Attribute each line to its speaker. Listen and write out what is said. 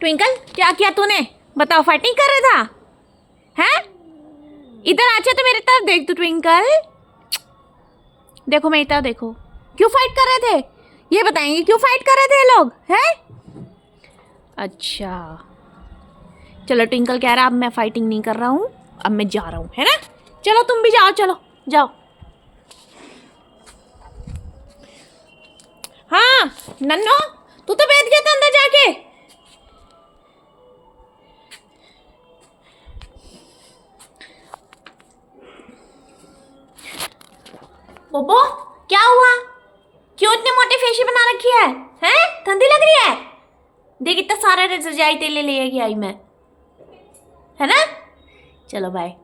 Speaker 1: Twinkle क्या किया तूने? बताओ, फाइटिंग कर रहा था? हैं? इधर आजा तो मेरी तरफ देख। तू ट्विंकल देखो, मेरी तरफ देखो। क्यों फाइट कर रहे थे? ये बताएंगे क्यों फाइट कर रहे थे लोग? हैं? अच्छा चलो, ट्विंकल कह रहा अब मैं फाइटिंग नहीं कर रहा हूँ, अब मैं जा रहा हूँ, है ना? चलो तुम भी जाओ, चलो जाओ। हाँ नन्नो, तू तो बैठ गया था अंदर जाके। बोबो क्या हुआ? क्यों इतने मोटे फेशियल बना रखी है? हैं? ठंडी लग रही है? देख इतना सारा रजाई तेले ले आई मैं, है ना? चलो बाय।